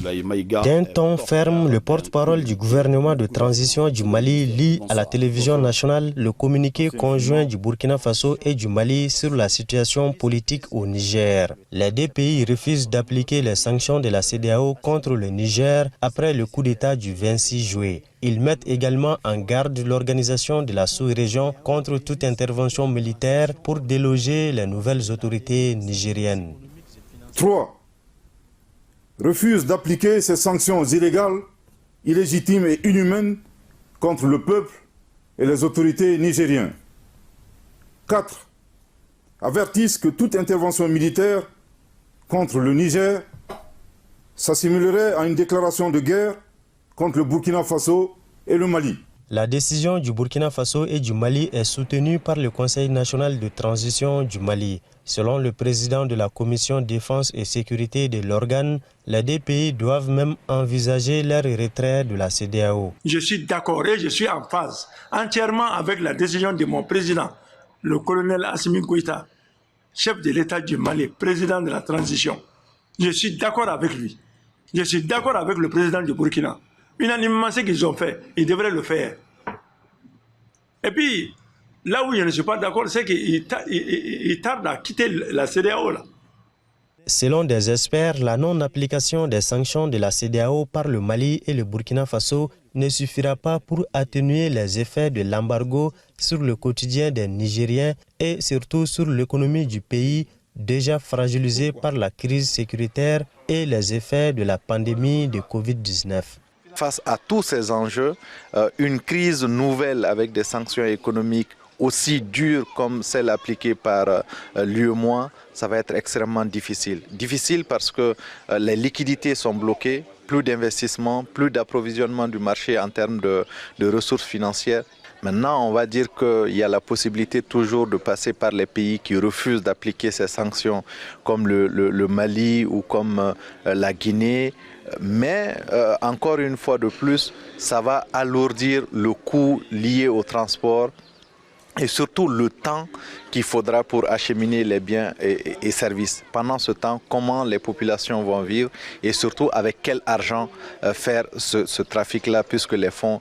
D'un ton ferme, le porte-parole du gouvernement de transition du Mali lit à la télévision nationale le communiqué conjoint du Burkina Faso et du Mali sur la situation politique au Niger. Les deux pays refusent d'appliquer les sanctions de la CEDEAO contre le Niger après le coup d'État du 26 juillet. Ils mettent également en garde l'organisation de la sous-région contre toute intervention militaire pour déloger les nouvelles autorités nigériennes. 3. Refuse d'appliquer ces sanctions illégales, illégitimes et inhumaines contre le peuple et les autorités nigériennes. 4. Avertissent que toute intervention militaire contre le Niger s'assimilerait à une déclaration de guerre contre le Burkina Faso et le Mali. La décision du Burkina Faso et du Mali est soutenue par le Conseil national de transition du Mali. Selon le président de la Commission défense et sécurité de l'organe, les deux pays doivent même envisager leur retrait de la CEDEAO. Je suis d'accord et je suis en phase entièrement avec la décision de mon président, le colonel Assimi Goïta, chef de l'État du Mali, président de la transition. Je suis d'accord avec lui. Je suis d'accord avec le président du Burkina. Unanimement, ce qu'ils ont fait, ils devraient le faire. Et puis, là où je ne suis pas d'accord, c'est qu'ils tardent à quitter la CEDEAO. Selon des experts, la non-application des sanctions de la CEDEAO par le Mali et le Burkina Faso ne suffira pas pour atténuer les effets de l'embargo sur le quotidien des Nigériens et surtout sur l'économie du pays, déjà fragilisée par la crise sécuritaire et les effets de la pandémie de Covid-19. Face à tous ces enjeux, une crise nouvelle avec des sanctions économiques aussi dures comme celles appliquées par l'UEMOA, ça va être extrêmement difficile. Difficile parce que les liquidités sont bloquées, plus d'investissement, plus d'approvisionnement du marché en termes de ressources financières. Maintenant, on va dire qu'il y a la possibilité toujours de passer par les pays qui refusent d'appliquer ces sanctions, comme le Mali ou comme la Guinée. Mais encore une fois de plus, ça va alourdir le coût lié au transport et surtout le temps qu'il faudra pour acheminer les biens et services. Pendant ce temps, comment les populations vont vivre et surtout avec quel argent faire ce trafic-là puisque les fonds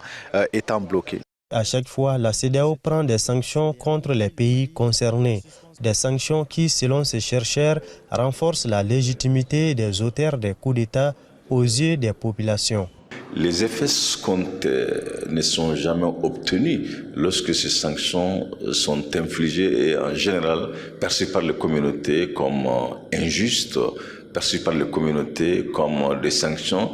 étant bloqués. À chaque fois, la CEDEAO prend des sanctions contre les pays concernés. Des sanctions qui, selon ces chercheurs, renforcent la légitimité des auteurs des coups d'État aux yeux des populations. Les effets escomptés ne sont jamais obtenus lorsque ces sanctions sont infligées et en général perçues par les communautés comme injustes, perçues par les communautés comme des sanctions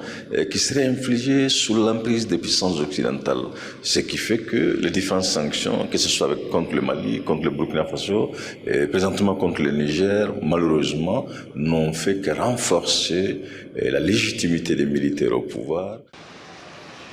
qui seraient infligées sous l'emprise des puissances occidentales. Ce qui fait que les différentes sanctions, que ce soit contre le Mali, contre le Burkina Faso, et présentement contre le Niger, malheureusement, n'ont fait que renforcer la légitimité des militaires au pouvoir.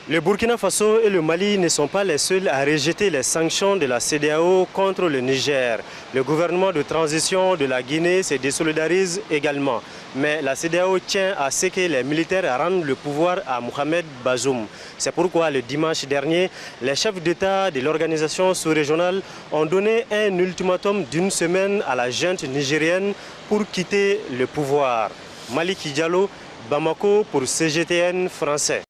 Le Burkina Faso et le Mali ne sont pas les seuls à rejeter les sanctions de la CEDEAO contre le Niger. Le gouvernement de transition de la Guinée se désolidarise également. Mais la CEDEAO tient à ce que les militaires rendent le pouvoir à Mohamed Bazoum. C'est pourquoi le dimanche dernier, les chefs d'État de l'organisation sous-régionale ont donné un ultimatum d'une semaine à la junte nigérienne pour quitter le pouvoir. Maliki Diallo, Bamako pour CGTN français.